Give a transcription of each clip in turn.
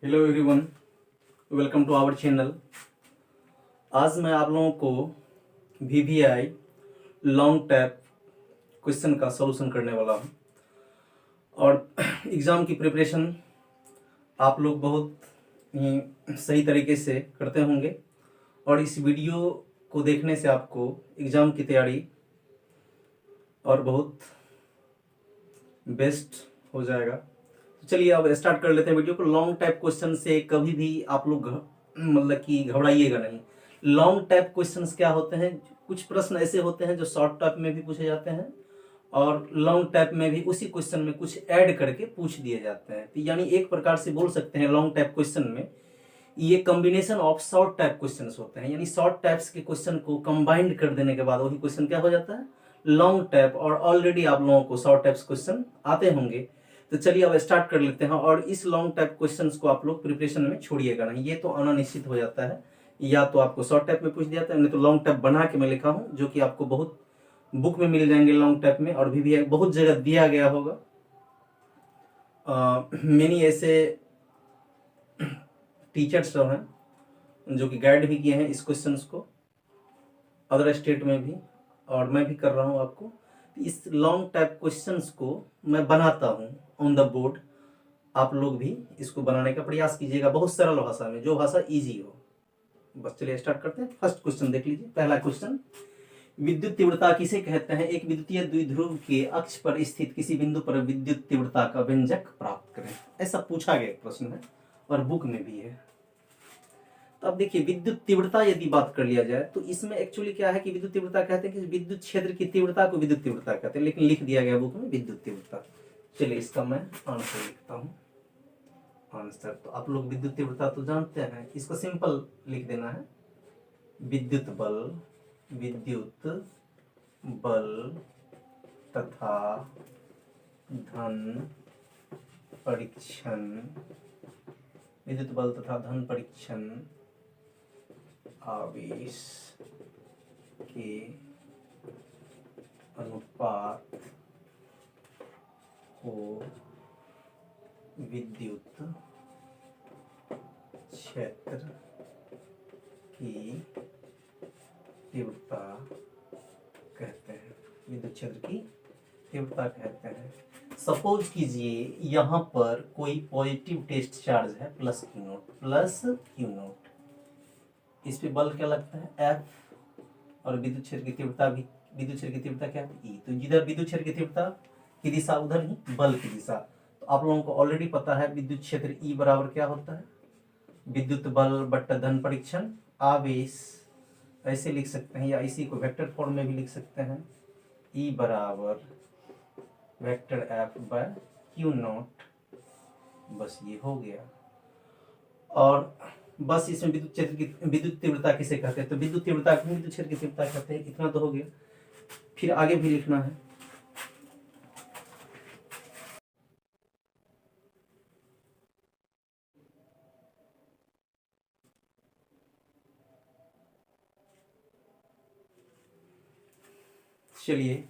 Hello everyone, welcome to our channel. आज मैं आप लोगों को VVI लॉन्ग टैप क्वेश्चन का सॉल्यूशन करने वाला हूं और एग्ज़ाम की प्रिपरेशन आप लोग बहुत ही सही तरीके से करते होंगे और इस वीडियो को देखने से आपको एग्ज़ाम की तैयारी और बहुत बेस्ट हो जाएगा। तो चलिए अब स्टार्ट कर लेते हैं वीडियो को। लॉन्ग टाइप क्वेश्चन से कभी भी आप लोग मतलब कि घबराइएगा नहीं। लॉन्ग टाइप क्वेश्चंस क्या होते हैं, कुछ प्रश्न ऐसे होते हैं जो शॉर्ट टाइप में भी पूछे जाते हैं और लॉन्ग टाइप में भी उसी क्वेश्चन में कुछ ऐड करके पूछ दिए जाते हैं। तो यानी एक प्रकार से बोल सकते हैं लॉन्ग टाइप क्वेश्चन में ये combination of short type questions होते हैं, यानी शॉर्ट टाइप्स के क्वेश्चन को कंबाइंड कर देने के बाद वही क्वेश्चन क्या हो जाता है, लॉन्ग टाइप। और ऑलरेडी आप लोगों को शॉर्ट टाइप्स क्वेश्चन आते होंगे। तो चलिए अब स्टार्ट कर लेते हैं। और इस लॉन्ग टाइप क्वेश्चंस को आप लोग प्रिपरेशन में छोड़िएगा नहीं, ये तो आना निश्चित हो जाता है। या तो आपको शॉर्ट टाइप में पूछ दिया जाता है, नहीं तो लॉन्ग टाइप बना के मैं लिखा हूँ जो कि आपको बहुत बुक में मिल जाएंगे लॉन्ग टाइप में, और भी बहुत जगह दिया गया होगा। मैंने ऐसे टीचर्स जो हैं जो कि गाइड भी किए हैं इस क्वेश्चंस को अदर स्टेट में भी, और मैं भी कर रहा हूँ आपको। इस लॉन्ग टाइप क्वेश्चंस को मैं बनाता हूँ ऑन द बोर्ड, आप लोग भी इसको बनाने का प्रयास कीजिएगा बहुत सरल भाषा में, जो भाषा इजी हो। बस चलिए स्टार्ट करते हैं। फर्स्ट क्वेश्चन देख लीजिए। पहला क्वेश्चन, विद्युत तीव्रता किसे कहते हैं? एक विद्युतीय द्विध्रुव के अक्ष पर स्थित किसी बिंदु पर विद्युत तीव्रता का व्यंजक प्राप्त करें। ऐसा पूछा गया प्रश्न है और बुक में भी है। तो अब देखिए, विद्युत तीव्रता यदि बात कर लिया जाए तो इसमें एक्चुअली क्या है कि विद्युत तीव्रता कहते हैं कि विद्युत क्षेत्र की तीव्रता को विद्युत तीव्रता कहते हैं, लेकिन लिख दिया गया बुक में विद्युत तीव्रता। चलिए इसका मैं आंसर लिखता हूँ। आंसर तो आप लोग विद्युत तीव्रता तो जानते हैं, इसको सिंपल लिख देना है, विद्युत बल तथा धन परीक्षण, विद्युत बल तथा धन परीक्षण आवेश के अनुपात को विद्युत क्षेत्र की तीव्रता कहते हैं, विद्युत क्षेत्र की तीव्रता कहते हैं। सपोज कीजिए यहाँ पर कोई पॉजिटिव टेस्ट चार्ज है प्लस क्यू नोट, इस पे बल क्या लगता है F, और विद्युत क्षेत्र की तीव्रता भी, विद्युत क्षेत्र की तीव्रता क्या है E। तो जिधर विद्युत क्षेत्र की तीव्रता की दिशा उधर ही बल की दिशा। तो आप लोगों को ऑलरेडी पता है विद्युत क्षेत्र E बराबर क्या होता है, विद्युत बल बट्टा धन परीक्षण आवेश। ऐसे लिख सकते हैं या इसी को वेक्टर फॉर्म में भी लिख सकते हैं, E बराबर vector F by Q naught. बस ये हो गया। और बस इसमें विद्युत क्षेत्र की विद्युत तीव्रता किसे कहते हैं, तो विद्युत तीव्रता को विद्युत क्षेत्र की तीव्रता कहते हैं। इतना तो हो गया, फिर आगे भी लिखना है। चलिए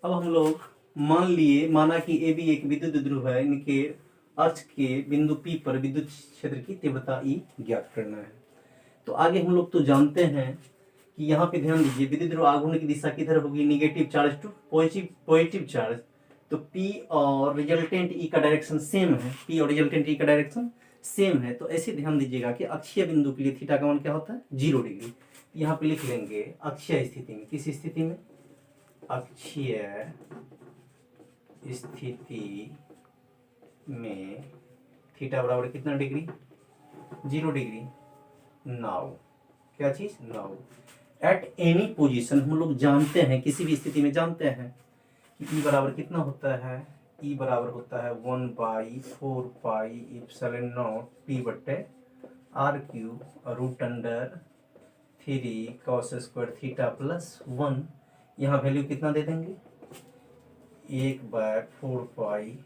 अब हम लोग माना कि ए भी एक विद्युत ध्रुव है, इनके अक्ष के बिंदु P पर विद्युत क्षेत्र की तीव्रता E ज्ञात करना है। तो आगे हम लोग तो जानते हैं कि यहाँ पे ध्यान दीजिए, विद्युत ध्रुव आघूर्ण की दिशा किधर होगी, negative charge to positive charge. तो P और रिजल्टेंट E का डायरेक्शन सेम है, P और रिजल्टेंट E का डायरेक्शन सेम है। तो ऐसे ध्यान दीजिएगा कि अक्षीय बिंदु के लिए थीटा का मान क्या होता है 0 डिग्री। यहाँ पे लिख लेंगे अक्षीय स्थिति में, किस स्थिति में, अक्षीय स्थिति में थीटा बराबर कितना डिग्री, 0 डिग्री। नाउ क्या चीज, नाउ एट एनी पोजीशन हम लोग जानते हैं, किसी भी स्थिति में जानते हैं कि E बराबर कितना होता है, E बराबर होता है 1/4 पाई एप्सिलॉन नॉट P बटे R cube root under 3 cos square theta plus 1। यहाँ वैल्यू कितना दे देंगे, 1/4 पाई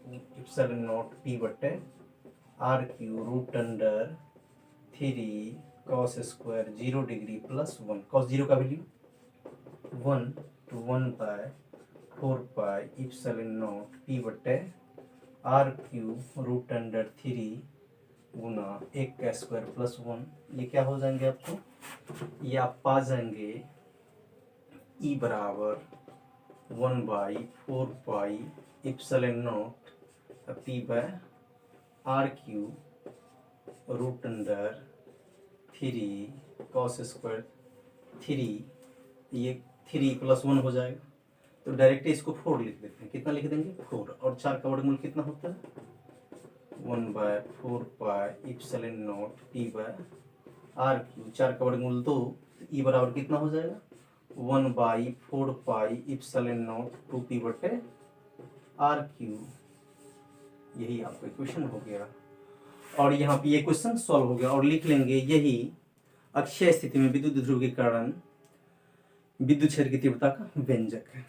एप्सिलॉन नॉट P बटे R cube root under 3 cos square 0 degree plus 1। cos 0 का वैल्यू 1 तो 1/4 पाई एप्सिलॉन नॉट P बटे R cube root under 3 गुना 1 का स्क्वायर प्लस 1, ये क्या हो जाएंगे आपको, ये आप पा जाएंगे ई बराबर 1/4 pi epsilon naught P by R Q root under 3 cos square 3, ये 3 + 1 हो जाएगा, तो डायरेक्ट इसको 4 लिख देते हैं। कितना लिख देंगे 4, और 4 का वर्गमूल कितना होता है 1/4 pi epsilon naught P by R Q, 4 का वर्गमूल 2, ई बराबर कितना हो जाएगा 1/4 पाई इप्सिलॉन नॉट 2p/r⁴। यही आपका इक्वेशन हो गया, और यहाँ पे ये क्वेश्चन सॉल्व हो गया। और लिख लेंगे यही अक्षय स्थिति में विद्युत ध्रुव के कारण विद्युत क्षेत्र की तीव्रता का व्यंजक है।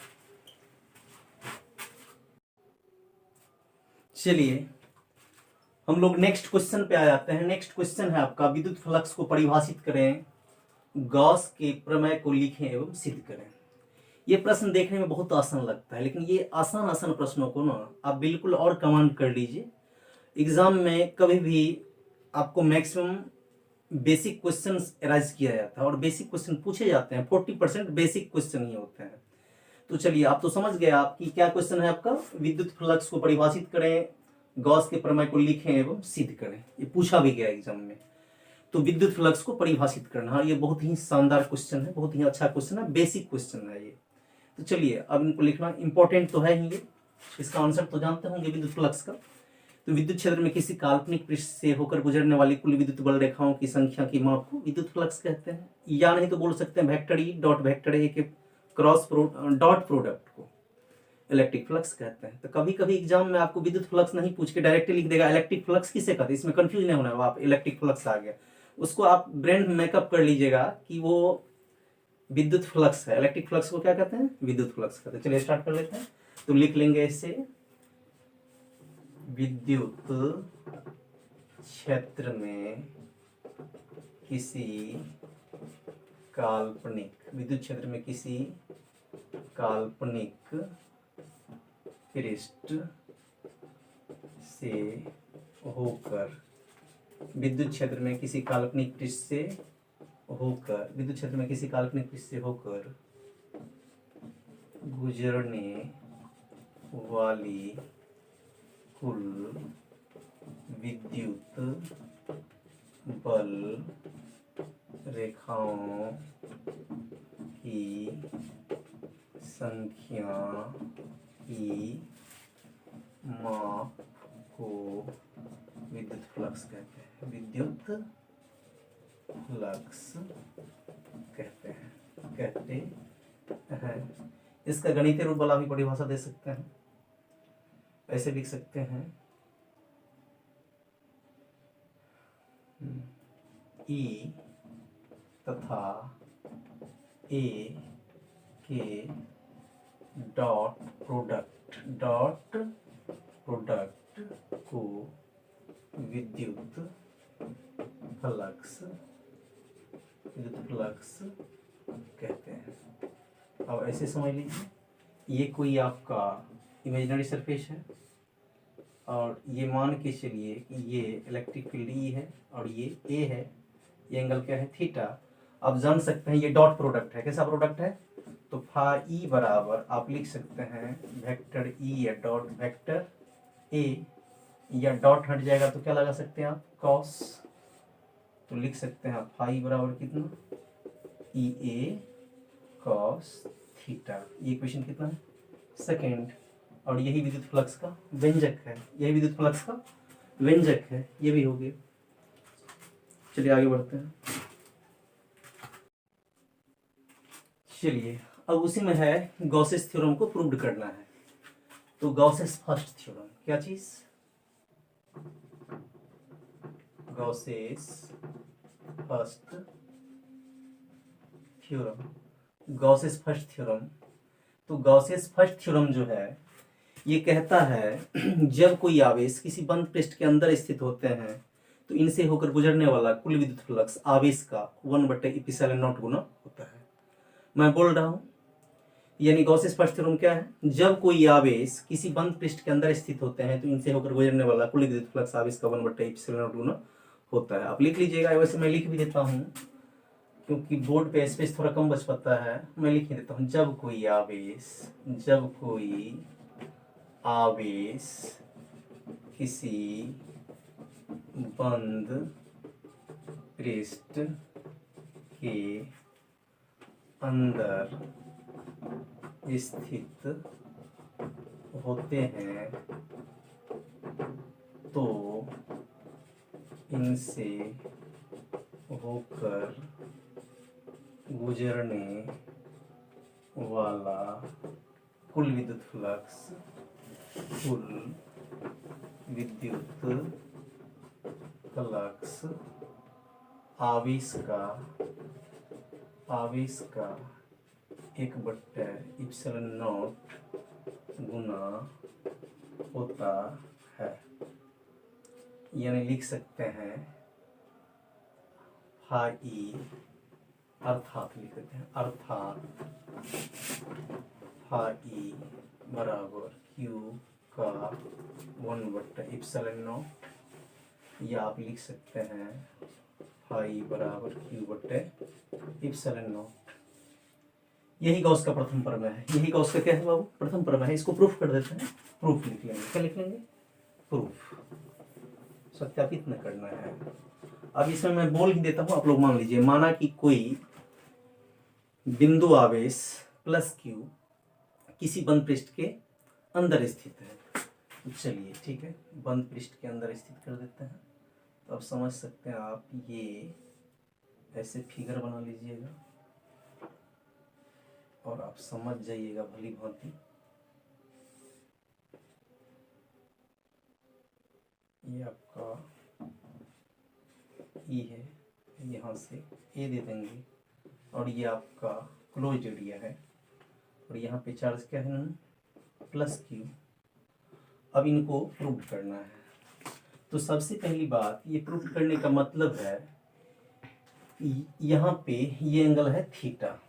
चलिए हम लोग नेक्स्ट क्वेश्चन पे आ जाते हैं। नेक्स्ट क्वेश्चन है आपका, विद्युत फ्लक्स को परिभाषित करें, गॉस के प्रमेय को लिखें एवं सिद्ध करें। ये प्रश्न देखने में बहुत आसान लगता है, लेकिन ये आसान प्रश्नों को ना आप बिल्कुल और कमांड कर लीजिए। एग्जाम में कभी भी आपको मैक्सिमम बेसिक क्वेश्चन अराइज किया जाता है और बेसिक क्वेश्चन पूछे जाते हैं, 40% बेसिक क्वेश्चन ही होते हैं। तो चलिए आप तो समझ गए आपकी क्या क्वेश्चन है आपका, विद्युत फ्लक्स को परिभाषित करें, गॉस के प्रमेय को लिखें एवं सिद्ध करें। ये पूछा भी गया एग्जाम में। तो विद्युत फ्लक्स को परिभाषित करना, हाँ ये बहुत ही शानदार क्वेश्चन है, बहुत ही अच्छा क्वेश्चन है, बेसिक क्वेश्चन है ये। तो चलिए अब इनको लिखना इंपॉर्टेंट तो है ही ये, इसका आंसर तो जानते होंगे विद्युत फ्लक्स का। तो विद्युत क्षेत्र में किसी काल्पनिक पृष्ठ से होकर गुजरने वाली कुल विद्युत बल रेखाओं की संख्या की माप को विद्युत फ्लक्स कहते हैं, या नहीं तो बोल सकते हैं vector E dot vector A के क्रॉस डॉट प्रोडक्ट को इलेक्ट्रिक फ्लक्स कहते हैं। तो कभी कभी एग्जाम में आपको विद्युत फ्लक्स नहीं पूछ के डायरेक्टली लिख देगा इलेक्ट्रिक फ्लक्स किसे कहते हैं, इसमें कंफ्यूज नहीं होना है। आप इलेक्ट्रिक फ्लक्स आ गया, उसको आप ब्रेन मेकअप कर लीजिएगा कि वो विद्युत फ्लक्स है। इलेक्ट्रिक फ्लक्स को क्या कहते हैं, विद्युत फ्लक्स कहते हैं। चलिए स्टार्ट कर लेते हैं। तो लिख लेंगे इसे, विद्युत क्षेत्र में किसी काल्पनिक, विद्युत क्षेत्र में किसी काल्पनिक पृष्ठ से होकर, विद्युत क्षेत्र में किसी काल्पनिक पृष्ठ से होकर, विद्युत क्षेत्र में किसी काल्पनिक पृष्ठ से होकर गुजरने वाली कुल विद्युत बल रेखाओं की संख्या की माप को विद्युत फ्लक्स कहते हैं, विद्युत फ्लक्स कहते हैं। इसका गणितीय रूप वाला भी परिभाषा दे सकते हैं, ऐसे लिख सकते हैं ई तथा ए के डॉट प्रोडक्ट को विद्युत फ्लक्स कहते हैं। अब ऐसे समझ लीजिए, ये कोई आपका इमेजिनरी सरफेस है और ये मान के चलिए कि ये इलेक्ट्रिक फील्ड ई है और ये ए है, ये एंगल क्या है थीटा। आप जान सकते हैं ये डॉट प्रोडक्ट है, कैसा प्रोडक्ट है, तो फा ई बराबर आप लिख सकते हैं वेक्टर ई या डॉट वेक्टर ए, या डॉट हट जाएगा तो क्या लगा सकते हैं आप कॉस, तो लिख सकते हैं आप फा ई बराबर कितना ई ए कॉस थीटा। ये इक्वेशन कितना है सेकेंड, और यही विद्युत फ्लक्स का व्यंजक है, यही विद्युत फ्लक्स का व्यंजक है, ये भी हो गया। चलिए आगे बढ़ते हैं। चलिए अब उसी में है गॉसेस थ्योरम को प्रूव करना है। तो गॉसेस फर्स्ट थ्योरम, क्या चीज, Gauss's first theorem, Gauss's first theorem. तो गॉसेस फर्स्ट थ्योरम जो है ये कहता है जब कोई आवेश किसी बंद पृष्ठ के अंदर स्थित होते हैं तो इनसे होकर गुजरने वाला कुल विद्युत फ्लक्स आवेश का 1/ε0 गुना होता है। मैं बोल रहा हूं, यानी गॉसेस फर्स्ट थ्योरम क्या है, जब कोई आवेश किसी बंद पृष्ठ के अंदर स्थित होते हैं तो इनसे होकर गुजरने वाला कुल विद्युत फ्लक्स आवेश का 1/ε0 गुना होता है। आप लिख लीजिएगा, वैसे मैं लिख भी देता हूँ क्योंकि बोर्ड पे स्पेस थोड़ा कम बच पाता है, मैं लिख ही देता हूँ। जब कोई आवेश किसी बंद पृष्ठ के अंदर स्थित होते हैं तो इनसे होकर गुजरने वाला कुल विद्युत फ्लक्स आवेश का 1/ε0 गुना होता है। यानी लिख सकते हैं फाई, अर्थात लिख देते हैं, अर्थात फाई बराबर क्यू का 1/ε0, या आप लिख सकते हैं फाई बराबर Q/ε0। यही गॉस का प्रथम प्रमेय है। यही गॉस का क्या है बाबू? प्रथम प्रमेय है। इसको प्रूफ कर देते हैं। प्रूफ लिख लेंगे। क्या लिख लेंगे? प्रूफ। सत्यापित न करना है। अब इसमें मैं बोल ही देता हूं, आप लोग मान लीजिए। माना कि कोई बिंदु आवेश प्लस Q किसी बंद पृष्ठ के अंदर स्थित है। चलिए ठीक है, बंद पृष्ठ के अंदर स्थित कर देते हैं। तो अब समझ सकते हैं आप, ये ऐसे फिगर बना लीजिएगा और आप समझ जाइएगा भली भांति। ये आपका ई है, यहाँ से ए दे देंगे और ये आपका क्लोज एरिया है और यहाँ पे चार्ज क्या है ना, प्लस Q। अब इनको प्रूव करना है। तो सबसे पहली बात, ये प्रूव करने का मतलब है यहाँ पे ये एंगल है थीटा।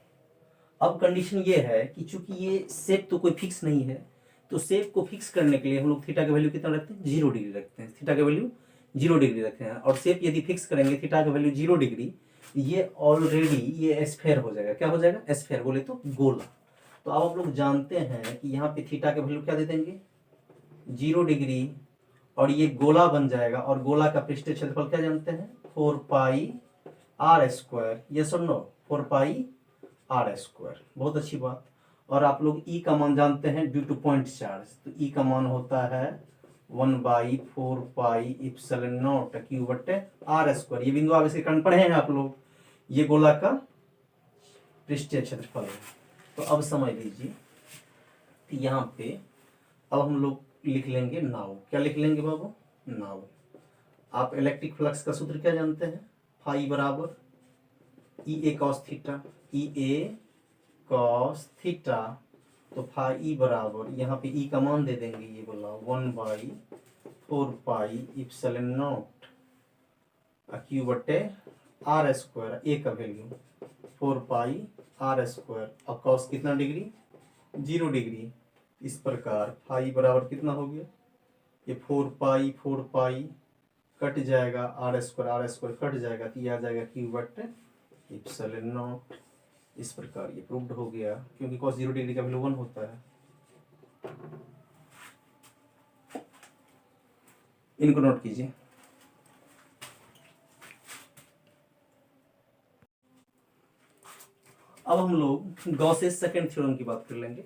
अब कंडीशन ये है कि चूंकि ये शेप तो कोई फिक्स नहीं है, तो शेप को फिक्स करने के लिए हम लोग थीटा का वैल्यू कितना रखते हैं? 0 डिग्री रखते हैं। थीटा का वैल्यू 0 डिग्री रखते हैं। और शेप यदि फिक्स करेंगे थीटा का वैल्यू 0 डिग्री, ये ऑलरेडी ये स्फेयर हो जाएगा। क्या हो जाएगा? स्फेयर, बोले तो गोला। तो अब आप लोग जानते हैं कि यहाँ पे थीटा का वैल्यू क्या दे देंगे? 0 डिग्री, और ये गोला बन जाएगा। और गोला का पृष्ठीय क्षेत्रफल क्या जानते हैं? 4πr²। यस और नो? 4πr²। बहुत अच्छी बात। और आप लोग ई का मान जानते हैं ड्यू टू पॉइंट चार्ज। तो ई का मान होता है 1/4πε0 Q/r²। ये बिंदु आवेश के कारण पढ़े हैं आप लोग। ये गोला का पृष्ठीय क्षेत्रफल है। तो अब समझ लीजिए कि यहाँ पे अब हम लोग लिख लेंगे नाउ। क्या लिख लेंगे बाबू? नाउ। आप इलेक्ट्रिक फ्लक्स का सूत्र क्या जानते हैं? फाई बराबर EA cos theta, EA cos theta. तो फाई बराबर, यहाँ पे E का मान दे देंगे, ये बोला 1/4πε0 Q/r²। ए का वैल्यू 4πr²। अब cos कितना डिग्री? 0 डिग्री। इस प्रकार फाई बराबर कितना हो गया? ये 4π कट जाएगा, r² कट जाएगा, तो ये आ जाएगा Q/ε0। इस प्रकार ये प्रूव्ड हो गया, क्योंकि cos 0 डिग्री का वैल्यू 1 होता है। इनको नोट कीजिए। अब हम लोग गॉसेस सेकंड थ्योरम की बात कर लेंगे।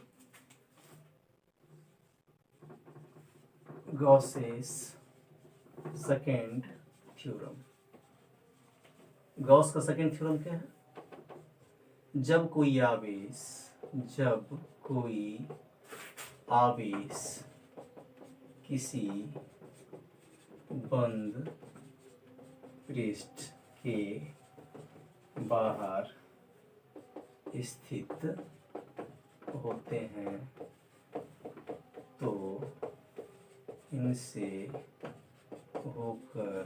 Gauss's second theorem. गॉस का सेकंड थ्योरम क्या है? जब कोई आवेश किसी बंद पृष्ठ के बाहर स्थित होते हैं तो इनसे होकर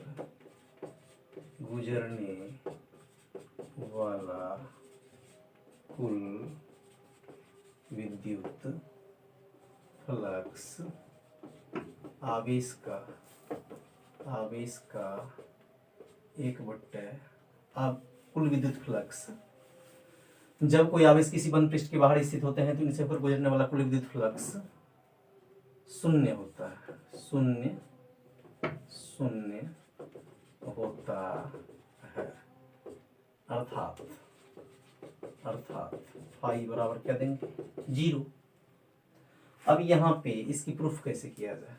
गुजरने वाला कुल विद्युत फ्लक्स आवेश का एक बट्टे अब कुल विद्युत फ्लक्स, जब कोई आवेश किसी बंद पृष्ठ के बाहर स्थित होते हैं तो इनसे होकर गुजरने वाला कुल विद्युत फ्लक्स शून्य होता है, शून्य शून्य होता है। अर्थात फाई बराबर क्या देंगे, 0। अब यहाँ पे इसकी प्रूफ कैसे किया जाए,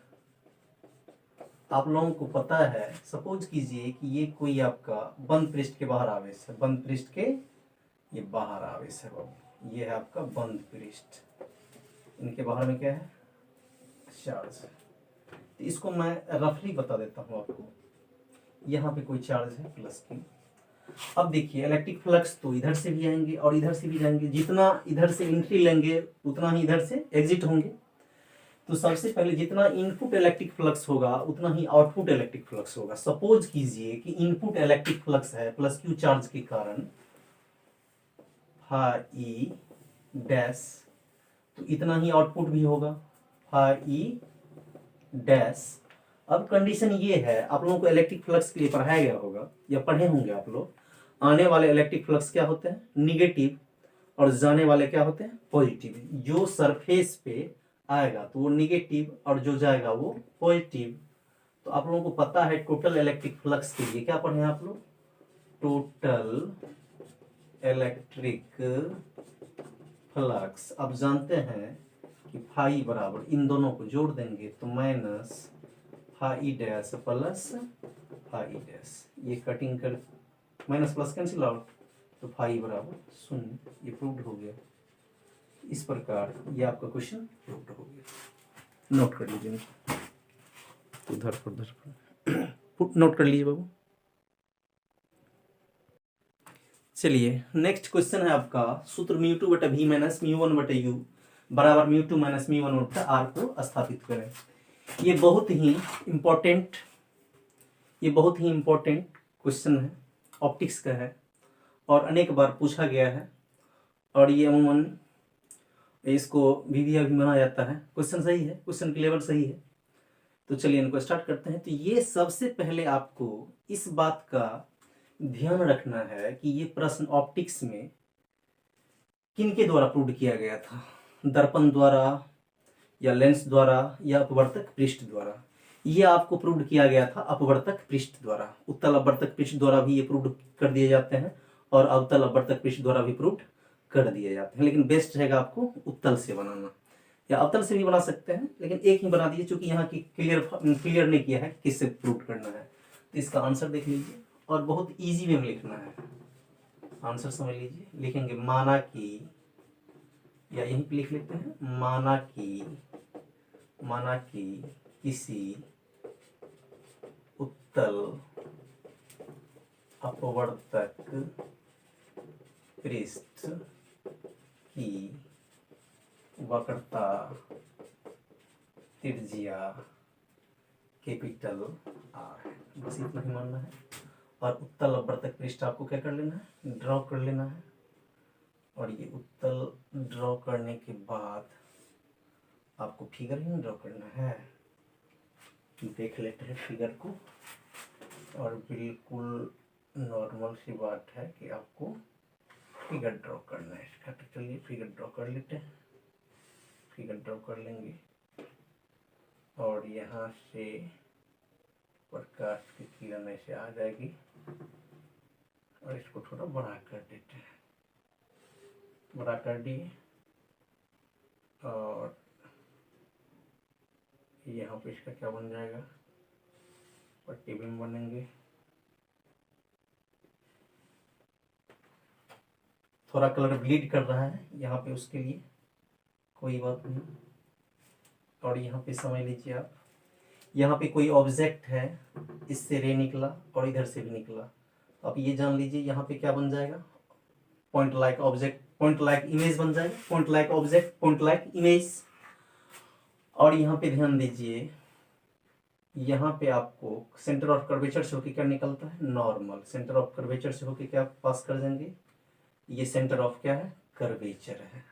आप लोगों को पता है, सपोज कीजिए कि ये कोई आपका बंद पृष्ठ के बाहर आवेश है, बंद पृष्ठ के ये बाहर आवेश है बाबू, ये है आपका बंद पृष्ठ, इनके बाहर में क्या है, चार्ज है। तो इसको मैं रफली बता देता हूँ आपको, यहाँ पे कोई चार्ज है प्लस Q। अब देखिए इलेक्ट्रिक फ्लक्स तो इधर से भी आएंगे और इधर से भी जाएंगे, जितना इधर से एंट्री लेंगे उतना ही इधर से एग्जिट होंगे। तो सबसे पहले जितना इनपुट इलेक्ट्रिक फ्लक्स होगा उतना ही आउटपुट इलेक्ट्रिक फ्लक्स होगा। सपोज कीजिए कि इनपुट इलेक्ट्रिक फ्लक्स है प्लस Q चार्ज के कारण फाई डैश, तो इतना ही आउटपुट भी होगा फाई डैश। अब कंडीशन ये है, आप लोगों को इलेक्ट्रिक फ्लक्स के लिए पढ़ाया गया होगा या पढ़े होंगे आप लोग, आने वाले इलेक्ट्रिक फ्लक्स क्या होते हैं, निगेटिव, और जाने वाले क्या होते हैं, पॉजिटिव। जो सरफेस पे आएगा तो वो निगेटिव और जो जाएगा वो पॉजिटिव। तो आप लोगों को पता है टोटल इलेक्ट्रिक फ्लक्स के लिए क्या पढ़े हैं आप लोग, टोटल इलेक्ट्रिक फ्लक्स। अब जानते हैं कि फाई बराबर, इन दोनों को जोड़ देंगे तो minus phi dash plus phi dash, ये कटिंग कर माइनस प्लस कैंसिल आउट, तो फाई बराबर 0। ये प्रूव्ड हो गया। इस प्रकार ये आपका क्वेश्चन प्रूव्ड हो गया। नोट कर लीजिए, उधर पर नोट कर लीजिए बाबू। चलिए नेक्स्ट क्वेश्चन है आपका, सूत्र μ2 बटा v माइनस μ1 बटा u बराबर μ2 माइनस μ1 बटा r को स्थापित करें। ये बहुत ही इम्पोर्टेंट क्वेश्चन है, ऑप्टिक्स का है और अनेक बार पूछा गया है, और ये अमूमन इसको भी माना जाता है। क्वेश्चन सही है, क्वेश्चन की लेवल सही है। तो चलिए इनको स्टार्ट करते हैं। तो ये सबसे पहले आपको इस बात का ध्यान रखना है कि ये प्रश्न ऑप्टिक्स में किनके द्वारा प्रूव किया गया था, दर्पण द्वारा या लेंस द्वारा या अपवर्तक पृष्ठ द्वारा। ये आपको प्रूव किया गया था अपवर्तक पृष्ठ द्वारा। उत्तल अपवर्तक पृष्ठ द्वारा भी ये प्रूव कर दिए जाते हैं और अवतल अपवर्तक पृष्ठ द्वारा भी प्रूव कर दिए जाते हैं, लेकिन बेस्ट रहेगा आपको उत्तल से बनाना, या अवतल से भी बना सकते हैं, लेकिन एक ही बना दीजिए क्योंकि यहाँ की क्लियर नहीं किया है किससे प्रूव करना है। तो इसका आंसर देख लीजिए और बहुत इजी वे में लिखना है। आंसर समझ लीजिए, लिखेंगे माना कि, या यहीं पे लिख लेते हैं, माना कि किसी उत्तल अपवर्तक पृष्ठ की वक्रता त्रिज्या कैपिटल R है, बस इतना ही मानना है। और उत्तल अपवर्तक पृष्ठ आपको क्या कर लेना है, ड्रॉ कर लेना है। और ये उत्तल ड्रॉ करने के बाद आपको फिगर ही ड्रॉ करना है। देख लेते हैं फिगर को, और बिल्कुल नॉर्मल सी बात है कि आपको फिगर ड्रॉ करना है इसका। तो चलिए फिगर ड्रॉ कर लेते हैं। फिगर ड्रॉ कर लेंगे और यहाँ से प्रकाश की किरण ऐसे आ जाएगी और इसको थोड़ा बड़ा कर देते हैं, बड़ा कर दिए। और यहाँ पे इसका क्या बन जाएगा, प्रतिबिंब बनेंगे। थोड़ा कलर ब्लीड कर रहा है यहाँ पे, उसके लिए कोई बात नहीं। और यहाँ पे समझ लीजिए आप, यहाँ पे कोई ऑब्जेक्ट है, इससे रे निकला और इधर से भी निकला। तो आप ये जान लीजिए यहाँ पे क्या बन जाएगा, point like object, point like image बन जाएगा। Point like object, point like image. और यहाँ पे ध्यान दीजिए, यहाँ पे आपको सेंटर ऑफ कर्वेचर से होकर क्या निकलता है, नॉर्मल। सेंटर ऑफ कर्वेचर से होकर क्या पास कर देंगे, ये सेंटर ऑफ क्या है, कर्वेचर है।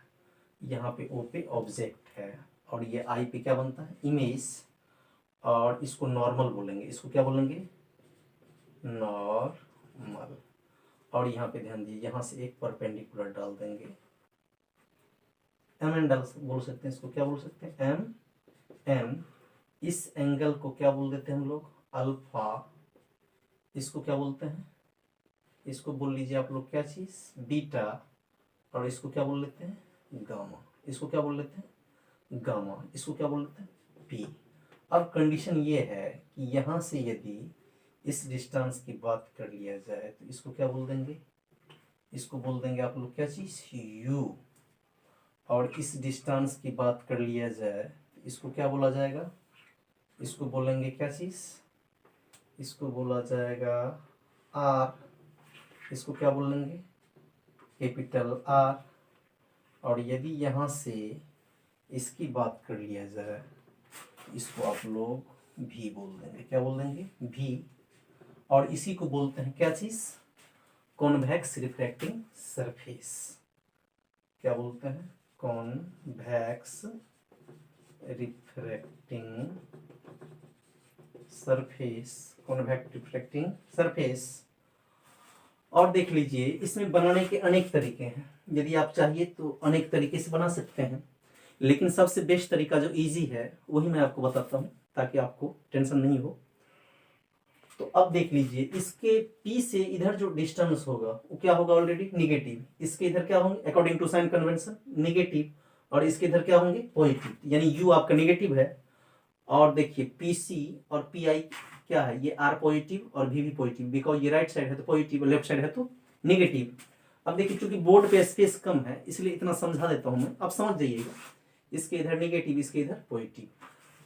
यहाँ पे ओ पे ऑब्जेक्ट है और ये आई पे क्या बनता है, इमेज। और इसको नॉर्मल बोलेंगे, इसको क्या बोलेंगे, नॉर्मल। और यहाँ पे ध्यान दीजिए, यहाँ से एक परपेंडिकुलर डाल देंगे, एम एन डाल बोल सकते हैं इसको, क्या बोल सकते हैं, एम एन। इस एंगल को क्या बोल देते हैं हम लोग, अल्फा। इसको क्या बोलते हैं, इसको बोल लीजिए आप लोग क्या चीज, बीटा। और इसको क्या बोल लेते हैं, गामा। इसको क्या बोल लेते हैं, गामा। इसको क्या बोल लेते हैं, पी। अब कंडीशन ये है कि यहाँ से यदि इस डिस्टेंस की बात कर लिया जाए तो इसको क्या बोल देंगे, इसको बोल देंगे आप लोग क्या चीज, यू। और इस डिस्टेंस की बात कर लिया जाए तो इसको क्या बोला जाएगा, इसको बोलेंगे क्या चीज, इसको बोला जाएगा आर। इसको क्या बोलेंगे, कैपिटल आर। और यदि यहाँ से इसकी बात कर लिया जाए तो इसको आप लोग भी बोल देंगे, क्या बोल देंगे, भी। और इसी को बोलते हैं क्या चीज, कॉन्वेक्स रिफ्रैक्टिंग सरफेस। क्या बोलते हैं, convex refracting surface, convex refracting surface. और देख लीजिए, इसमें बनाने के अनेक तरीके हैं, यदि आप चाहिए तो अनेक तरीके से बना सकते हैं, लेकिन सबसे बेस्ट तरीका जो इजी है वही मैं आपको बताता हूँ ताकि आपको टेंशन नहीं हो। तो अब देख लीजिए, इसके P से इधर जो डिस्टेंस होगा वो क्या होगा, ऑलरेडी निगेटिव। इसके इधर क्या होंगे, according to sign convention, negative. और इसके इधर क्या होंगे, पॉजिटिव, यानी U आपका निगेटिव है। और देखिए PC और PI क्या है, ये R पॉजिटिव और V भी पॉजिटिव, बिकॉज ये राइट साइड है तो पॉजिटिव और लेफ्ट साइड है तो निगेटिव। अब देखिए, चूंकि बोर्ड पे स्पेस कम है इसलिए इतना समझा देता हूं मैं, आप समझ जाइएगा। इसके इधर निगेटिव, इसके इधर पॉजिटिव।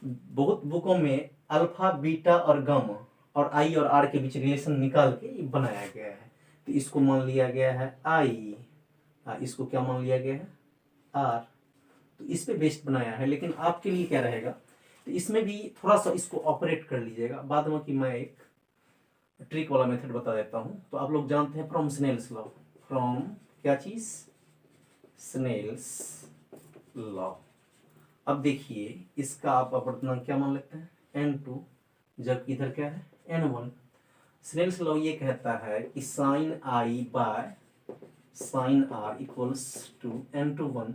बहुत बुकों में अल्फा, बीटा और गामा और आई और आर के बीच रिलेशन निकाल के ये बनाया गया है। तो इसको मान लिया गया है आई, इसको क्या मान लिया गया है, आर। तो इस पे बेस्ड बनाया है। लेकिन आपके लिए क्या रहेगा, तो इसमें भी थोड़ा सा इसको ऑपरेट कर लीजिएगा, बाद में कि मैं एक ट्रिक वाला मेथड बता देता हूँ। तो आप लोग जानते हैं फ्रॉम स्नेल्स लॉ, फ्रॉम क्या चीज, स्नेल्स लॉ। अब देखिए, इसका आप अपवर्तनांक क्या मान लेते हैं, n2, जबकि इधर क्या है, n1। स्नेल्स लॉ ये कहता है कि sine i by sine r equals to n2 1।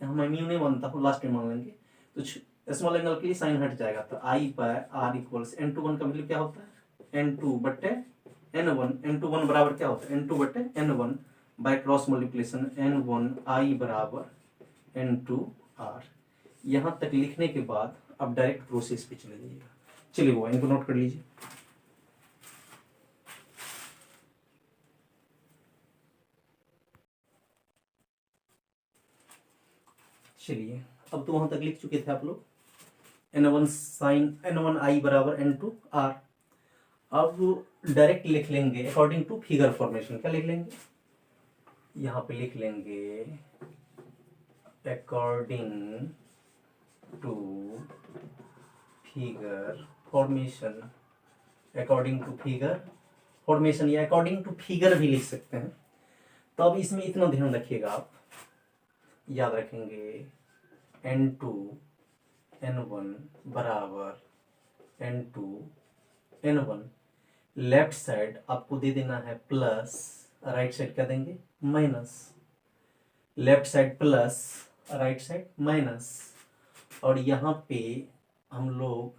यहाँ मैं म्यू नहीं मानता हूँ, लास्ट में मान लेंगे। तो स्मॉल एंगल के लिए साइन हट जाएगा, तो आई बाय आर इक्वल्स n2 1 का मतलब क्या होता है, n2 बटे n1। n2 1 बराबर क्या होता है, n2 बटे n1 by cross multiplication n1 आई बराबर n2 आर। यहाँ तक लिखने के बाद अब डायरेक्ट प्रोसेस पे चले जाइएगा। चलिए वो इनको नोट कर लीजिए। चलिए, अब तो वहां तक लिख चुके थे आप लोग, n1 साइन n1 आई बराबर n2 आर। अब डायरेक्ट लिख लेंगे अकॉर्डिंग टू फिगर फॉर्मेशन। क्या लिख लेंगे, यहाँ पे लिख लेंगे according to figure formation, according to figure formation या अकॉर्डिंग टू फिगर भी लिख सकते हैं। तो अब इसमें इतना ध्यान रखिएगा, आप याद रखेंगे n2 n1 बराबर n2 n1। लेफ्ट साइड आपको दे देना है प्लस, राइट साइड क्या देंगे, minus. Left side plus, right side minus. और यहाँ पे हम लोग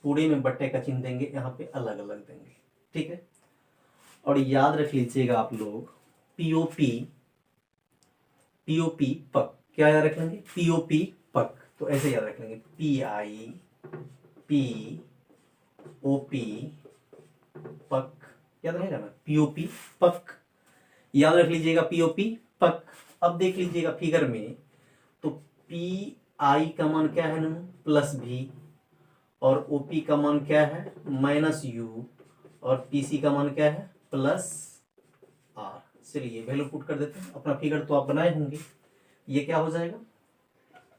पूरे में बट्टे का चिन्ह देंगे, यहाँ पे अलग अलग देंगे, ठीक है। और याद रख लीजिएगा आप लोग, पीओपी, पीओपी पक, क्या याद रख लेंगे, पीओपी पक। तो ऐसे याद रख लेंगे, P I P O P पक, याद रहेगा ना, पीओपी पक, याद रख लीजिएगा पीओपी पक। अब देख लीजिएगा फिगर में, तो पी आई का मान क्या है ना, प्लस भी, और ओपी का मान क्या है, माइनस यू, और पीसी का मान क्या है, प्लस आर। चलिए वैल्यू पुट कर देते हैं, अपना फिगर तो आप बनाए होंगे। ये क्या हो जाएगा,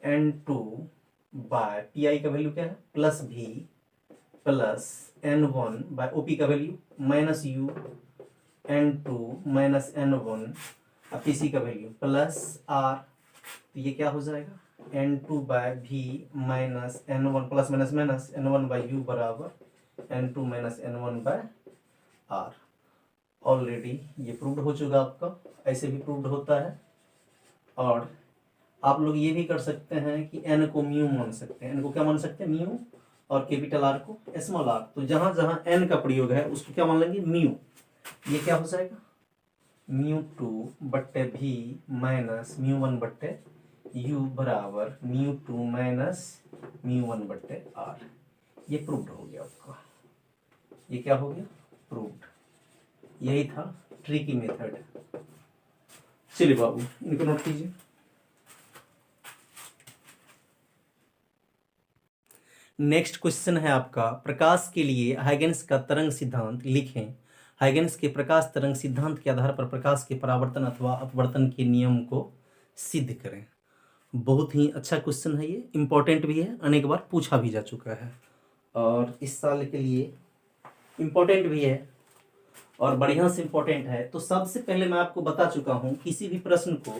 n2 बाय पी आई का वैल्यू क्या है, प्लस भी, प्लस n1 बाय ओपी का value minus u, n2 minus n1, PC का वैल्यू प्लस आर। तो ये क्या हो जाएगा, n2 बाय भी minus n1 plus minus minus n1 by u बराबर n2 minus n1 by R. Already ये प्रूव्ड हो चुका आपका, ऐसे भी प्रूव्ड होता है। और आप लोग ये भी कर सकते हैं कि एन को म्यू मान सकते हैं। एन को क्या मान सकते हैं? म्यू। और कैपिटल आर को स्मॉल आर। तो जहां जहां एन का प्रयोग है उसको क्या मान लेंगे? म्यू। ये क्या हो जाएगा? म्यू टू बट्टे भी माइनस म्यू वन बट्टे यू बराबर mu two minus mu one बट्टे आर। ये प्रूव्ड हो गया आपका। ये क्या हो गया? प्रूव्ड। यही था ट्रिकी मेथड। चलिए बाबू इनको नोट कीजिए। नेक्स्ट क्वेश्चन है आपका, प्रकाश के लिए हाइगेंस का तरंग सिद्धांत लिखें। हाइगेंस के प्रकाश तरंग सिद्धांत के आधार पर प्रकाश के परावर्तन अथवा अपवर्तन के नियम को सिद्ध करें। बहुत ही अच्छा क्वेश्चन है, ये इंपॉर्टेंट भी है, अनेक बार पूछा भी जा चुका है और इस साल के लिए इंपॉर्टेंट भी है और बढ़िया से इंपॉर्टेंट है। तो सबसे पहले मैं आपको बता चुका हूं, किसी भी प्रश्न को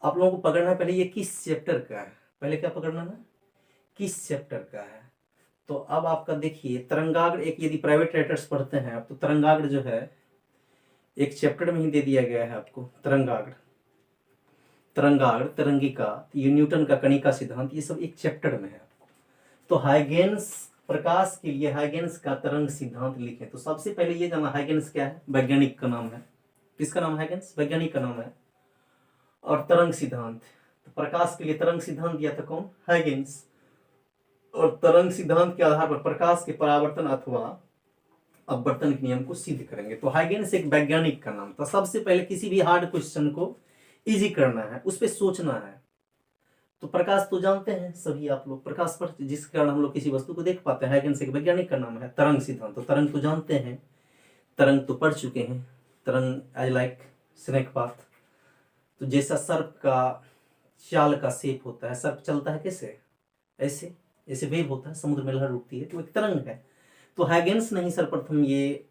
आप लोगों को पकड़ना है पहले ये किस चैप्टर का है। पहले क्या पकड़ना है? किस चैप्टर का है। तो अब आपका देखिए तरंगाग्र, एक यदि प्राइवेट राइटर्स पढ़ते हैं आप तो तरंगाग्र जो है एक चैप्टर में ही दे दिया गया है आपको। तरंगाग्र, तरंगाग्र, तरंगिका, ये न्यूटन का कणिका सिद्धांत, ये सब एक चैप्टर में है आपको। तो हाइगेंस, प्रकाश के लिए हाइगेंस का तरंग सिद्धांत लिखें। तो सबसे पहले ये जाना हाइगेंस क्या है? वैज्ञानिक का नाम है। किसका नाम है? हाइगेंस, वैज्ञानिक का नाम है। और तरंग सिद्धांत, तो प्रकाश के लिए तरंग सिद्धांत दिया था कौन? हाइगेंस। और तरंग सिद्धांत के आधार पर प्रकाश के परावर्तन अथवा अपवर्तन के नियम को सिद्ध करेंगे। तो हाइगेंस एक वैज्ञानिक का नाम था। सबसे पहले किसी भी हार्ड क्वेश्चन को इजी करना है, उस पर सोचना है। तो प्रकाश तो जानते हैं सभी आप लोग, प्रकाश पर जिस कारण हम लोग किसी वस्तु को देख पाते हैं। हाइगेंस एक वैज्ञानिक का नाम है। तरंग सिद्धांत, तो तरंग तो जानते हैं, तरंग तो पढ़ चुके हैं। तरंग एज लाइक स्नेक पाथ, तो जैसा सर्प का चाल का शेप होता है, सर्प चलता है कैसे? ऐसे, ऐसे वेव होता है, समुद्र में लहर उठती है, तो एक तरंग है। तो हाइगेंस ने ही सर्वप्रथम ये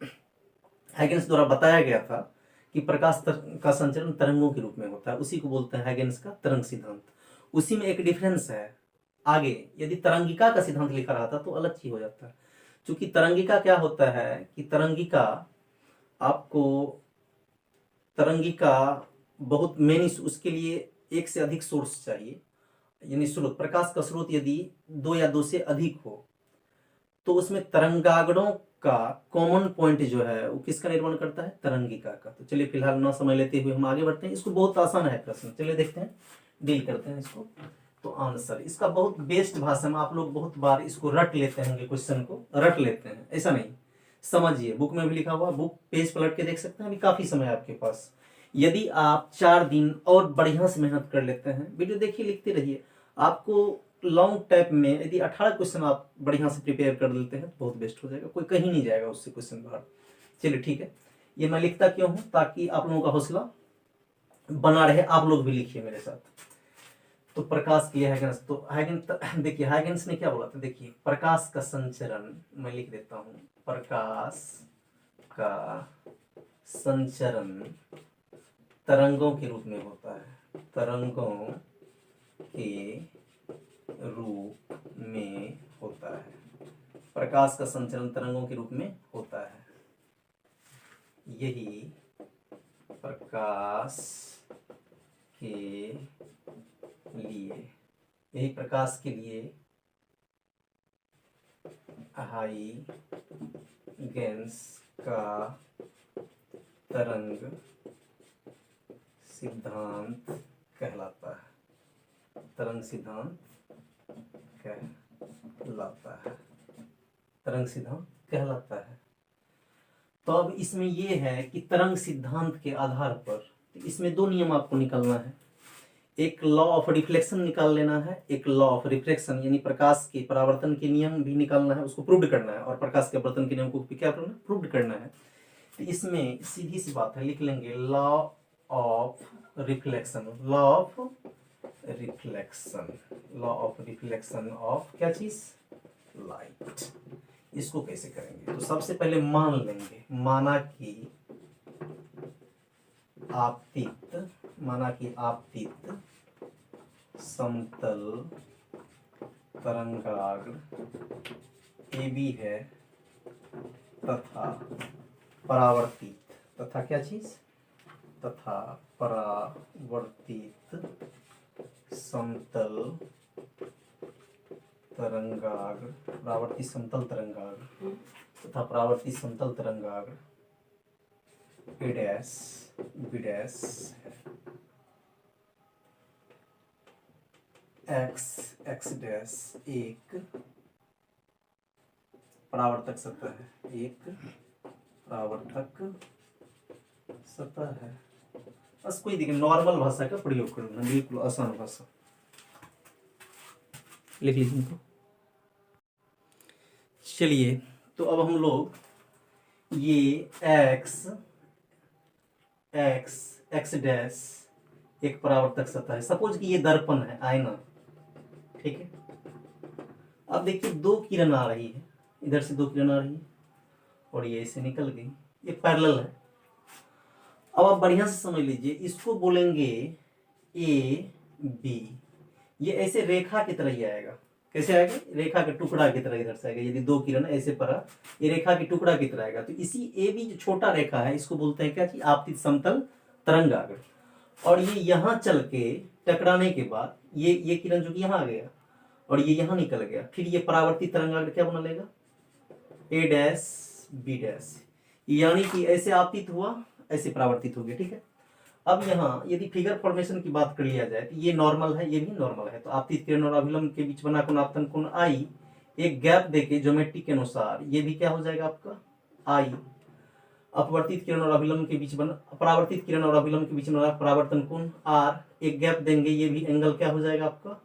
हाइगेंस द्वारा बताया गया था कि प्रकाश का संचरण तरंगों के रूप में होता है, उसी को बोलते हैं हाइगेंस का तरंग सिद्धांत। उसी में एक डिफरेंस है आगे, यदि तरंगिका का सिद्धांत लिखा रहता तो अलग चीज हो जाता है। क्योंकि तरंगिका क्या होता है कि तरंगिका आपको, तरंगिका बहुत मेनी, उसके लिए एक से अधिक सोर्स चाहिए, यानी स्रोत, प्रकाश का स्रोत यदि दो या दो से अधिक हो तो उसमें तरंगाग्रों का कॉमन पॉइंट जो है वो किसका निर्माण करता है? तरंगिका का। तो चलिए फिलहाल ना समझ लेते हुए हम आगे बढ़ते हैं। इसको बहुत आसान है प्रश्न, चलिए देखते हैं, डील करते हैं इसको। तो आंसर इसका बहुत बेस्ट भाषा में, आप लोग बहुत बार इसको रट लेते होंगे, क्वेश्चन को रट लेते हैं, ऐसा नहीं, समझिए। बुक में भी लिखा हुआ, बुक पेज पलट के देख सकते हैं, अभी काफी समय है आपके पास। यदि आप 4 दिन और बढ़िया से मेहनत कर लेते हैं, वीडियो देखिए, लिखते रहिए, आपको लॉन्ग टाइप में यदि 18 क्वेश्चन आप बढ़िया से प्रिपेयर कर लेते हैं तो बहुत बेस्ट हो जाएगा, कोई कहीं नहीं जाएगा उससे क्वेश्चन बाहर। चलिए ठीक है, ये मैं लिखता क्यों हूं? ताकि आप लोगों का हौसला बना रहे, आप लोग भी लिखिए मेरे साथ। तो प्रकाश के लिए हाइगेंस, तो हाइगेंस देखिए, हाइगेंस ने क्या बोला था? देखिए, प्रकाश का संचरण, मैं लिख देता हूं, प्रकाश का संचरण तरंगों के रूप में होता है, तरंगों के रूप में होता है। प्रकाश का संचरण तरंगों के रूप में होता है। यही प्रकाश के लिए, यही प्रकाश के लिए हाइगेंस का तरंग सिद्धांत कहलाता है। तरंग सिद्धांत कहलाता है, तरंग सिद्धांत कहलाता है। तो अब इसमें यह है कि तरंग सिद्धांत के आधार पर इसमें 2 नियम आपको निकालना है। एक लॉ ऑफ रिफ्लेक्शन निकाल लेना है, एक लॉ ऑफ रिफ्रैक्शन, यानी प्रकाश के परावर्तन के नियम भी निकालना है, उसको प्रूव करना है, और प्रकाश के अपवर्तन के नियम को क्या करना है? प्रूव करना है। तो इसमें सीधी सी बात है, लिख लेंगे law of reflection, law of reflection, law of reflection of क्या चीज? लाइट। इसको कैसे करेंगे? तो सबसे पहले मान लेंगे, माना कि आपतित समतल तरंगाग्र AB है तथा परावर्तित, तथा क्या चीज, तथा परावर्तित समतल तरंगाग्र, परावर्तित समतल तरंगाग्र तथा परावर्तित समतल तरंगाग्र A dash B dash X dash एक परावर्तक सतह है, एक परावर्तक सतह है। बस कोई देखिए नॉर्मल भाषा का प्रयोग करना, बिल्कुल आसान भाषा लिख लीजिए इनको। चलिए तो अब हम लोग ये एक्स डैश एक परावर्तक सतह है। सपोज कि ये दर्पण है, आईना, ठीक है। अब देखिए दो किरण आ रही है, इधर से दो किरण आ रही है और ये ऐसे निकल गई, ये पैरेलल है। अब आप बढ़िया से समझ लीजिए, इसको बोलेंगे ए बी, ये ऐसे रेखा की तरह ही आएगा। कैसे आएगा, रेखा के टुकड़ा की तरह इधर से आएगा। यदि दो किरण ऐसे पड़ा, ये रेखा की टुकड़ा की तरह आएगा। तो इसी ए बी जो छोटा रेखा है, इसको बोलते हैं क्या जी, आपतित समतल तरंगाग्र। और ये यहाँ चल के टकराने के बाद ये किरण जो कि यहाँ आ गया और ये यहाँ निकल गया, फिर ये परावर्तित तरंगाग्र क्या बना लेगा, ए डैश बी डैश, यानी कि ऐसे आपतित हुआ, ऐसे परावर्तित हो गया, ठीक है। अब यहाँ यदि फिगर फॉर्मेशन की बात कर लिया जाए तो ये नॉर्मल है, ये भी नॉर्मल है। तो आपतित किरण और अभिलंब के बीच बना कोण आपतन कोण आई, एक गैप देके ज्योमेट्री के अनुसार ये भी क्या हो जाएगा आपका आई। अपवर्तित किरण और अभिलंब के बीच बना, परावर्तित किरण और अभिलंब के बीच बना परावर्तन कोण आर, एक गैप देंगे, ये भी एंगल क्या हो जाएगा आपका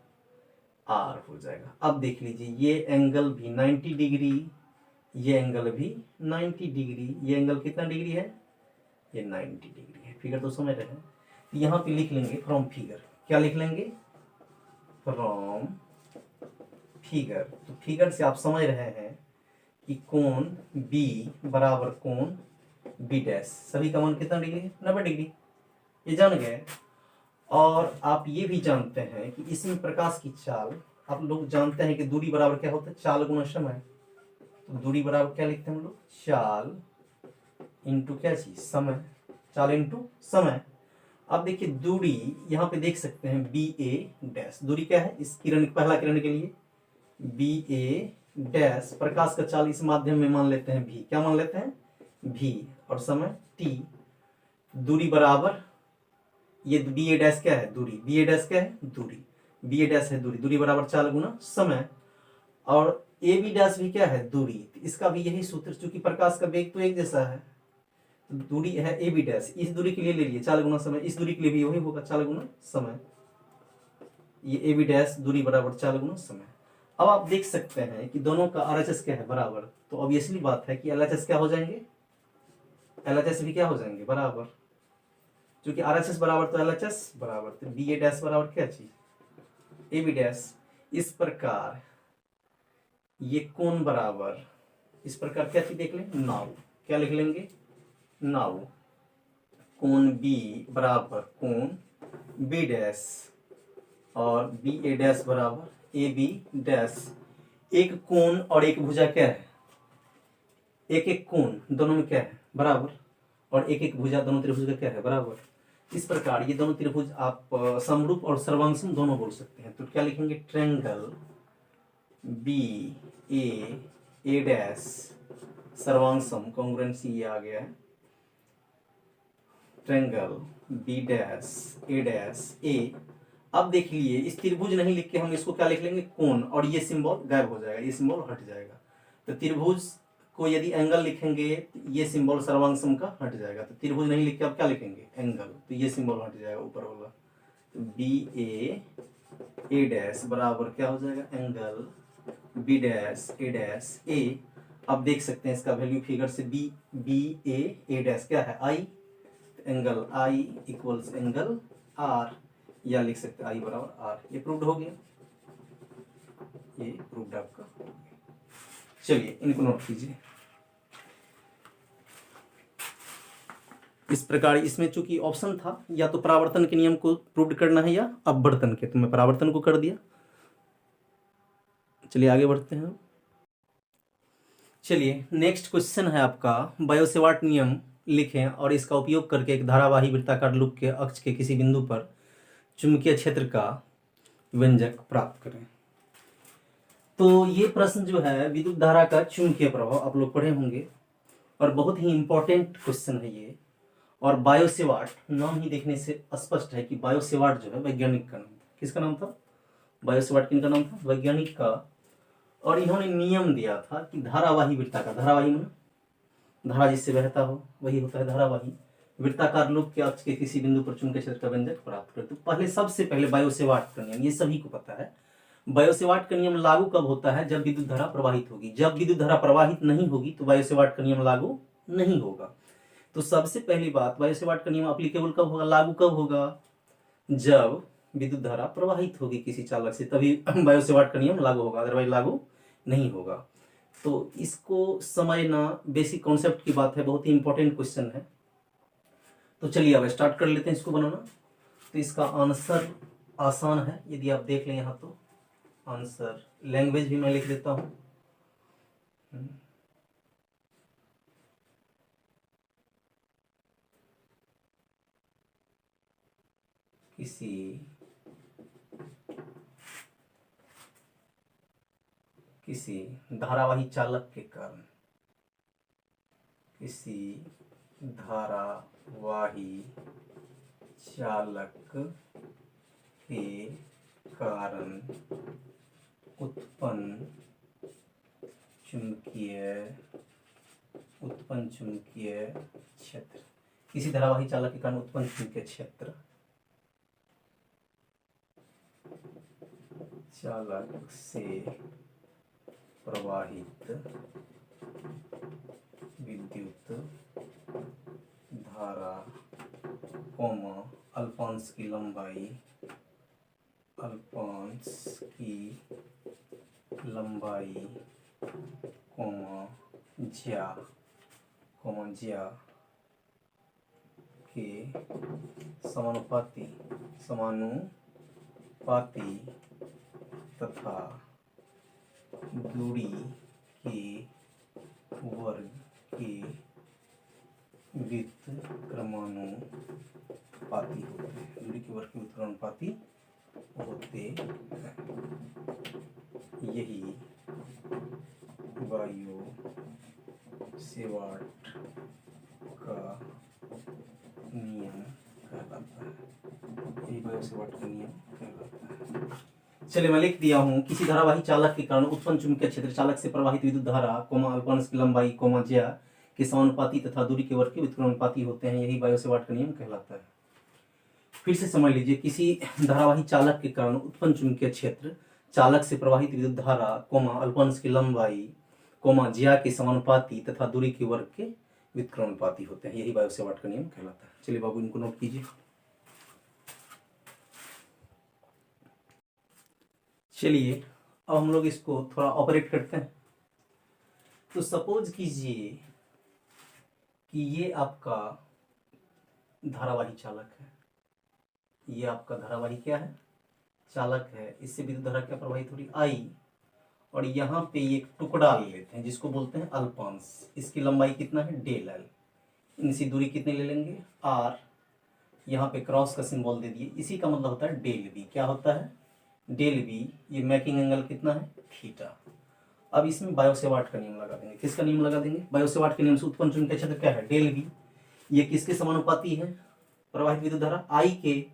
आर हो जाएगा। अब देख लीजिए ये एंगल भी 90 डिग्री, ये एंगल भी 90 डिग्री, ये एंगल कितना डिग्री है, ये 90 डिग्री है। फिगर तो समझ रहे हैं। यहाँ पे लिख लेंगे फ्रॉम फिगर, क्या लिख लेंगे, फ्रॉम फिगर। तो फिगर से आप समझ रहे हैं कि कोण बी बराबर कोण बी डैश, सभी का मान कितना डिग्री है, 90 डिग्री, ये जान गए। और आप ये भी जानते हैं कि इसमें प्रकाश की चाल, आप लोग जानते हैं कि दूरी बराबर क्या होता है, चाल गुना समय। तो दूरी बराबर क्या लिखते हैं हम लोग, चाल इंटू क्या चीज, समय, चाल इंटू समय। अब देखिए दूरी यहाँ पे देख सकते हैं बी ए डैश, दूरी क्या है इस किरण, पहला किरण के लिए बी ए डैश, प्रकाश का चाल इस माध्यम में मान लेते हैं भी, क्या मान लेते हैं भी, और समय टी। दूरी बराबर ये बी ए डैश क्या है, दूरी, बी ए डैश क्या है दूरी, बी ए डैश है दूरी, दूरी बराबर चाल गुना समय। और ए बी डैश भी क्या है दूरी, इसका भी यही सूत्र, चूंकि प्रकाश का वेग तो एक जैसा है, दूरी है ए बी डैश, इस दूरी के लिए ले लिए चाल गुना समय, इस दूरी के लिए भी वही होगा चाल गुना समय, ये ए बी डैश दूरी बराबर चाल गुना समय। अब आप देख सकते हैं कि दोनों का आरएचएस क्या है बराबर, तो ऑब्वियसली बात है कि एलएचएस क्या हो जाएंगे, एलएचएस भी क्या हो जाएंगे बराबर, क्योंकि आरएचएस बराबर तो एलएचएस बराबर, तो बी ए डैश बराबर क्या चीज ए बी डैश। इस प्रकार ये कोण बराबर, इस प्रकार क्या चीज देख लें, नाउ, क्या लिख लेंगे नाउ, कोण बी बराबर कोण बी डैश और बी ए डैश बराबर ए बी डैश। एक कोण और एक भुजा क्या है, एक एक कोण दोनों में क्या है बराबर, और एक एक भुजा दोनों त्रिभुज का क्या है बराबर। इस प्रकार ये दोनों त्रिभुज आप समरूप और सर्वांगसम दोनों बोल सकते हैं। तो क्या लिखेंगे, triangle B A dash सर्वांगसम, congruency ये आ गया है, ट्रायंगल बी डैश ए। अब देख लिए इस त्रिभुज नहीं लिख के हम इसको क्या लिख लेंगे कोण, और ये सिंबल गायब हो जाएगा, ये सिंबल हट जाएगा। तो त्रिभुज को यदि एंगल लिखेंगे तो ये सिंबल सर्वांगसम का हट जाएगा। तो त्रिभुज नहीं लिख के आप क्या लिखेंगे एंगल, तो ये सिंबल हट जाएगा ऊपर वाला। तो बी ए डैश बराबर क्या हो जाएगा एंगल बी डैश ए। अब देख सकते हैं इसका वैल्यू फिगर से, बी ए डैश क्या है I, angle I equals angle R, या लिख सकते हैं आई बराबर आर। ये प्रूव्ड हो गया, ये प्रूव्ड आपका हो गया। चलिए इनको नोट कीजिए। इस प्रकार इसमें चूंकि ऑप्शन था या तो परावर्तन के नियम को प्रूव्ड करना है या अपवर्तन के, तो मैं परावर्तन को कर दिया। चलिए आगे बढ़ते हैं। चलिए नेक्स्ट क्वेश्चन है आपका, बायो-सेवार्ट नियम लिखें और इसका उपयोग करके एक धारावाही वृत्ताकार लूप के अक्ष के किसी बिंदु पर चुंबकीय क्षेत्र का व्यंजक प्राप्त करें। तो ये प्रश्न जो है विद्युत धारा का चुंबकीय प्रभाव आप लोग पढ़े होंगे और बहुत ही इंपॉर्टेंट क्वेश्चन है ये। और बायो-सेवार्ट नाम ही देखने से स्पष्ट है कि बायो-सेवार्ट जो है वैज्ञानिक का नाम था। किसका नाम था? बायो-सेवार्ट किनका नाम था? वैज्ञानिक का। और इन्होंने नियम दिया था कि धारावाही वृत्ताकार, धारावाही में धारा जिससे बहता हो वही होता है धारावाही, वृत्ताकार लूप के अक्ष के किसी बिंदु पर चुंबकीय क्षेत्र का व्यंजक प्राप्त करे। तो पहले सबसे पहले बायो-सेवार्ट का नियम, ये सभी को पता है। बायो-सेवार्ट का नियम लागू कब होता है? जब विद्युत धारा प्रवाहित होगी। जब विद्युत धारा प्रवाहित नहीं होगी तो बायो-सेवार्ट का नियम लागू नहीं होगा। तो सबसे पहली बात, बायो-सेवार्ट का नियम एप्लीकेबल कब होगा, लागू कब होगा? जब विद्युत धारा प्रवाहित होगी किसी चालक से, तभी बायो-सेवार्ट का नियम लागू होगा, अदरवाइज लागू नहीं होगा। तो इसको समझना बेसिक कॉन्सेप्ट की बात है, बहुत ही इंपॉर्टेंट क्वेश्चन है। तो चलिए अब स्टार्ट कर लेते हैं इसको बनाना। तो इसका आंसर आसान है, यदि आप देख लें यहाँ तो आंसर, लैंग्वेज भी मैं लिख देता हूँ। किसी धारावाही चालक के कारण, किसी धारावाही चालक के कारण उत्पन्न चुंबकीय क्षेत्र, किसी धारावाही चालक के कारण उत्पन्न चुंबकीय क्षेत्र चालक से प्रवाहित विद्युत धारा, अल्पांश की लंबाई, ज्या के समानुपाती तथा दूरी के वर्ग के व्युत्क्रमानुपाती होते हैं। दूरी के वर्ग के व्युत्क्रमानुपाती होते हैं। यही बायो-सेवार्ट का नियम कहलाता है। यही बायो-सेवार्ट का नियम कहलाता है। चलिए मैं लिख दिया हूँ, किसी धारावाही चालक के कारण उत्पन्न चुंबकीय क्षेत्र चालक से प्रवाहित विद्युत धारा, अल्पांश की लंबाई, ज्या के समानुपाती तथा दूरी के वर्ग के व्युत्क्रमानुपाती होते हैं। यही बायो-सेवार्ट का नियम कहलाता है। फिर से समझ लीजिए, किसी धारावाही चालक के कारण उत्पन्न चुंबकीय क्षेत्र चालक से प्रवाहित विद्युत धारा, अल्पांश की लंबाई, ज्या के समानुपाती तथा दूरी के वर्ग के व्युत्क्रमानुपाती होते हैं। यही बायो-सेवार्ट का नियम कहलाता है। चलिए बाबू इनको नोट कीजिए। चलिए अब हम लोग इसको थोड़ा ऑपरेट करते हैं। तो सपोज कीजिए कि ये आपका धारावाही चालक है, ये आपका धारावाही क्या है, चालक है। इससे विद्युत धारा क्या प्रवाहित हो रही, आई, और यहाँ पे एक टुकड़ा ले लेते हैं जिसको बोलते हैं अल्पांश। इसकी लंबाई कितना है, डेल एल। इनसे दूरी कितनी ले लेंगे, आर। यहाँ पे क्रॉस का सिंबल दे दिए, इसी का मतलब होता है डेल बी। क्या होता है, डेल बी। ये मेकिंग एंगल कितना है, थीटा। अब इसमें बायो-सेवार्ट का नियम लगा देंगे। किसका नियम लगा देंगे, बायो-सेवार्ट के नियम से उत्पन्न चुंबकीय क्षेत्र क्या है, डेल बी। ये किसके समानुपाती है, प्रवाहित विद्युत धारा आई के।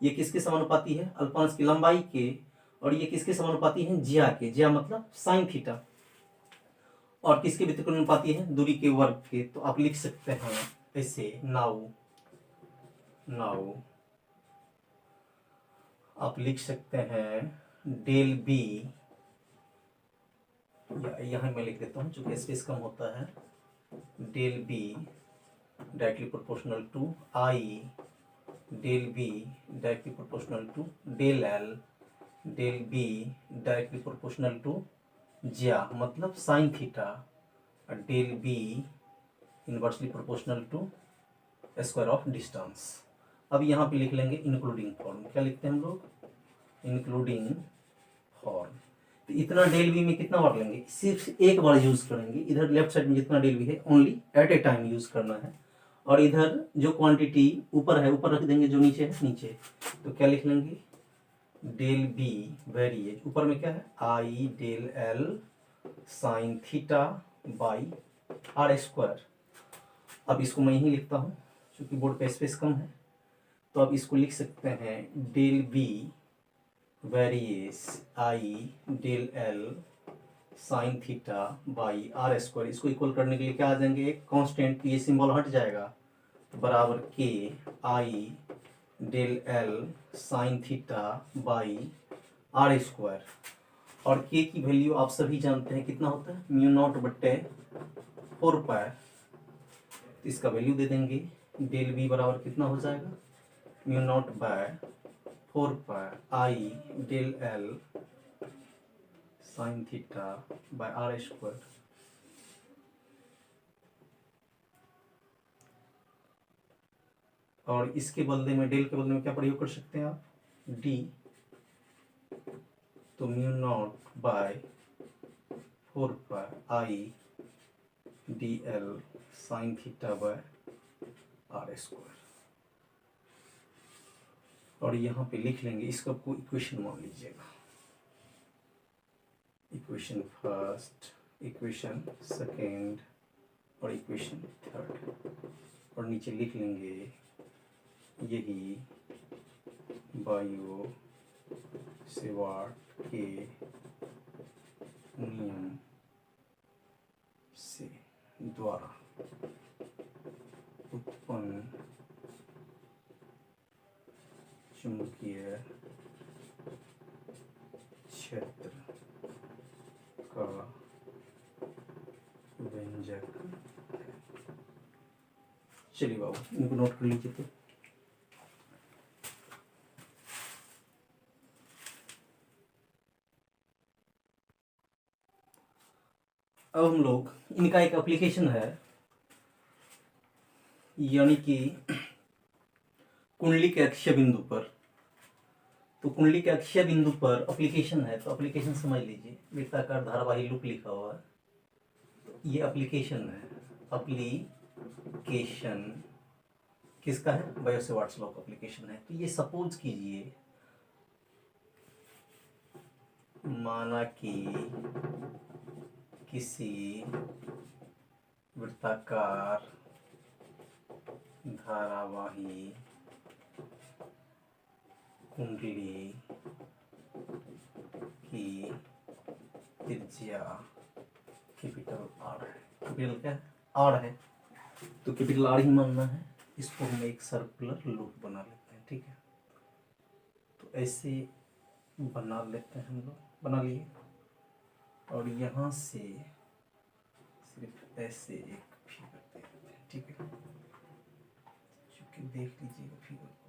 ये किसके समानुपाती है, अल्पांश की लंबाई के। और ये किसके समानुपाती है, ज्या के। ज्या मतलब साइन थीटा। और किसके व्युत्क्रमानुपाती है, दूरी के वर्ग के। तो आप लिख सकते हैं ऐसे, नाउ आप लिख सकते हैं डेल बी, यहाँ मैं लिख देता हूँ चूंकि स्पेस कम होता है, del B directly proportional to I, del B directly proportional to del l, del B directly proportional to ज्या मतलब साइन थीटा, और del B inversely proportional to square of distance. अब यहाँ पे लिख लेंगे इंक्लूडिंग फॉर्म। क्या लिखते हैं हम लोग, इंक्लूडिंग फॉर्म। तो इतना डेल वी में कितना बार लेंगे, सिर्फ एक बार यूज करेंगे। इधर लेफ्ट साइड में जितना डेल वी है only at a time use करना है, और इधर जो क्वांटिटी ऊपर है ऊपर रख देंगे, जो नीचे है नीचे। तो क्या लिख लेंगे, डेल बी वेरिएज, ऊपर में क्या है I del L sine theta by R square. अब इसको मैं यही लिखता हूँ क्योंकि बोर्ड पे स्पेस कम है, तो अब इसको लिख सकते हैं del B varies I del L sine theta by R square. इसको इक्वल करने के लिए क्या आ जाएंगे, एक कांस्टेंट, ये सिंबल हट जाएगा, तो बराबर के I del L sine theta by R square. और के की वैल्यू आप सभी जानते हैं कितना होता है, म्यू नॉट बट्टे 4 पाई। इसका वैल्यू दे देंगे, डेल बी बराबर कितना हो जाएगा, mu naught by 4 pi I del L sine theta by r square. और इसके बदले में, डेल के बदले में क्या प्रयोग कर सकते हैं आप, डी। तो mu naught by 4 pi I d l sine theta by r square. और यहाँ पे लिख लेंगे, इसका आपको इक्वेशन मान लीजिएगा, इक्वेशन फर्स्ट, इक्वेशन सेकेंड और इक्वेशन थर्ड। और नीचे लिख लेंगे यही बायो सेवार्ट के नियम से द्वारा उत्पन्न चुंबकीय क्षेत्र का व्यंजक है। चलिए बाबू इनको नोट कर लीजिए। तो अब हम लोग, इनका एक एप्लीकेशन है, यानी कि कुंडली के अक्षीय बिंदु पर। तो कुंडली के अक्षीय बिंदु पर एप्लीकेशन है, तो एप्लीकेशन समझ लीजिए, वृत्ताकार धारावाही लूप लिखा हुआ है, तो ये एप्लीकेशन है। एप्लीकेशन किसका है, बायो सेवार्ट्स लॉ का एप्लीकेशन है। तो ये सपोज कीजिए, माना कि किसी वृत्ताकार धारावाही कुंडली की त्रिज्या कैपिटल आर है। कैपिटल क्या है, आर है, तो कैपिटल आर ही मानना है। इसको हम एक सर्कुलर लूप बना लेते हैं, ठीक है। तो ऐसे बना लेते हैं हम लोग, बना लिए। और यहाँ से सिर्फ ऐसे एक फिगर दे देते हैं, ठीक है। चूँकि देख लीजिएगा फिगर को,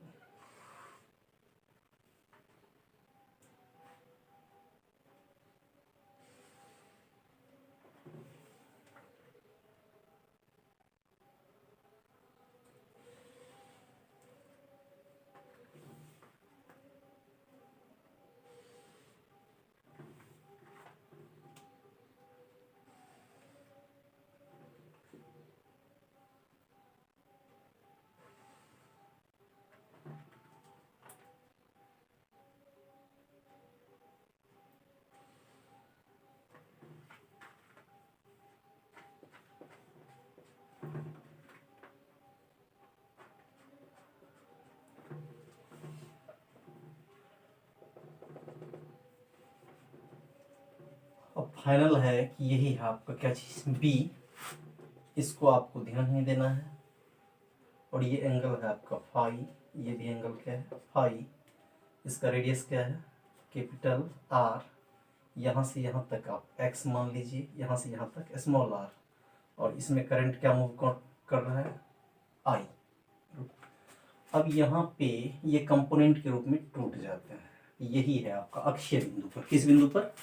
अब फाइनल है कि यही है आपका क्या चीज़, बी। इसको आपको ध्यान नहीं देना है। और ये एंगल है आपका फाई, ये भी एंगल क्या है, फाई। इसका रेडियस क्या है, कैपिटल आर। यहाँ से यहाँ तक आप एक्स मान लीजिए, यहाँ से यहाँ तक स्मॉल आर। और इसमें करंट क्या मूव कर रहा है, आई। अब यहाँ पे ये कंपोनेंट के रूप में टूट जाते हैं। यही है आपका अक्षीय बिंदु पर, किस बिंदु पर,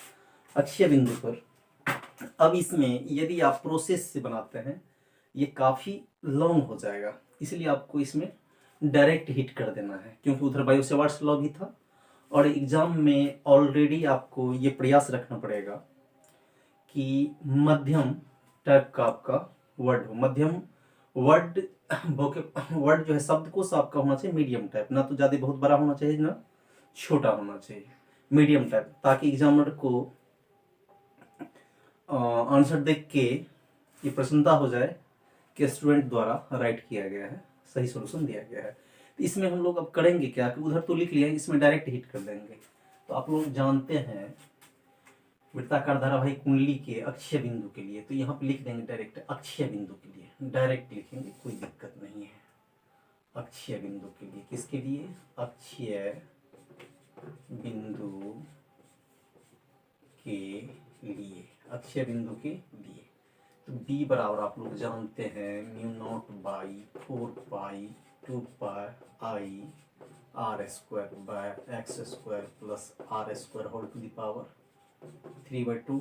अक्षीय बिंदु पर। अब इसमें यदि आप प्रोसेस से बनाते हैं, ये काफ़ी लॉन्ग हो जाएगा, इसलिए आपको इसमें डायरेक्ट हिट कर देना है, क्योंकि उधर बायो सेवार्ट्स लॉ भी था और एग्जाम में ऑलरेडी आपको ये प्रयास रखना पड़ेगा कि मध्यम टाइप का आपका वर्ड हो। मध्यम वर्ड वर्ड जो है शब्दकोश आपका होना चाहिए मीडियम टाइप, ना तो ज़्यादा बहुत बड़ा होना चाहिए ना छोटा होना चाहिए, मीडियम टाइप, ताकि एग्जामिनर को आंसर देख के ये प्रसन्नता हो जाए कि स्टूडेंट द्वारा राइट किया गया है, सही सॉल्यूशन दिया गया है। तो इसमें हम लोग अब करेंगे क्या कि उधर तो लिख लिया, इसमें डायरेक्ट हिट कर देंगे। तो आप लोग जानते हैं वृत्ताकार धारावाहिक कुंडली के अक्षीय बिंदु के लिए, तो यहाँ पे लिख देंगे डायरेक्ट अक्षीय बिंदु के लिए, डायरेक्ट लिखेंगे, कोई दिक्कत नहीं है। अक्षीय बिंदु के लिए, किसके लिए? अक्षीय बिंदु के लिए, अक्षीय बिंदु के लिए। तो b बराबर आप लोग जानते हैं μ0/4π2πi r² plus r² whole to the power 3/2,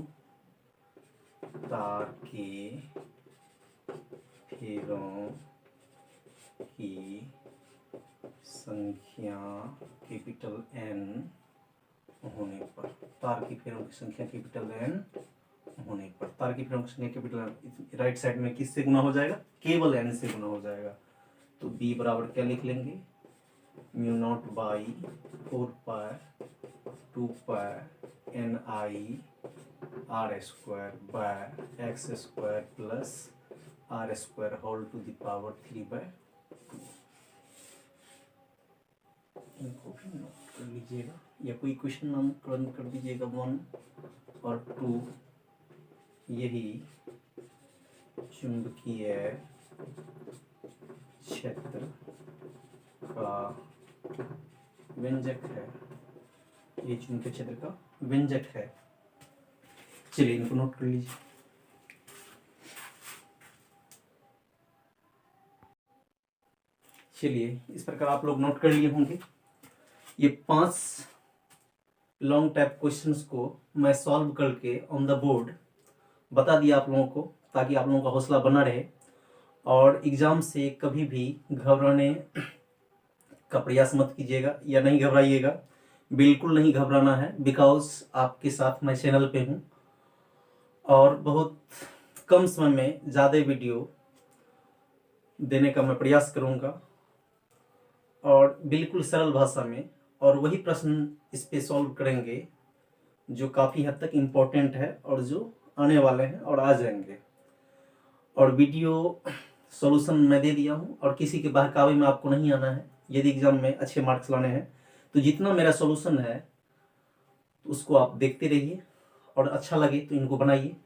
तार के फेरों की संख्या कैपिटल N होने पर, तार की फेरों की संख्या कैपिटल N होने पर, तार की फेरों की संख्या कैपिटल N राइट साइड में किससे गुना हो जाएगा? केवल N से गुना हो जाएगा। तो b बराबर क्या लिख लेंगे? μ0/4π2π NI r² plus r² whole to the power 3/2। इनको भी नोट कर लीजिएगा या कोई क्वेश्चन नामकरण कर दीजिएगा 1 और 2। यही चुंबकीय क्षेत्र का व्यंजक है, ये चुंबकीय क्षेत्र का व्यंजक है। चलिए इनको नोट कर लीजिए। चलिए इस प्रकार आप लोग नोट कर लिए होंगे। ये 5 लॉन्ग टाइप क्वेश्चंस को मैं सॉल्व करके ऑन द बोर्ड बता दिया आप लोगों को, ताकि आप लोगों का हौसला बना रहे और एग्जाम से कभी भी घबराने का प्रयास मत कीजिएगा या नहीं घबराइएगा, बिल्कुल नहीं घबराना है, बिकॉज आपके साथ मैं चैनल पे हूँ और बहुत कम समय में ज़्यादा वीडियो देने का मैं प्रयास करूँगा और बिल्कुल सरल भाषा में, और वही प्रश्न इस पे सॉल्व करेंगे जो काफ़ी हद तक इम्पोर्टेंट है और जो आने वाले हैं और आ जाएंगे। और वीडियो सॉल्यूशन मैं दे दिया हूँ और किसी के बहकावे में आपको नहीं आना है। यदि एग्जाम में अच्छे मार्क्स लाने हैं तो जितना मेरा सॉल्यूशन है उसको आप देखते रहिए और अच्छा लगे तो इनको बनाइए।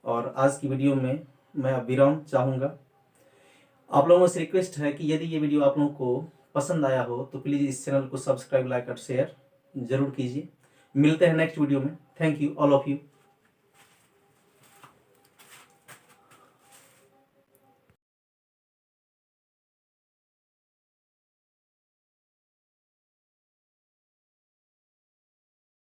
और आज की वीडियो में मैं विराम चाहूँगा। आप लोगों से रिक्वेस्ट है कि यदि ये वीडियो आप लोगों को पसंद आया हो तो प्लीज़ इस चैनल को सब्सक्राइब, लाइक और शेयर जरूर कीजिए। मिलते हैं नेक्स्ट वीडियो में। Thank you all of you.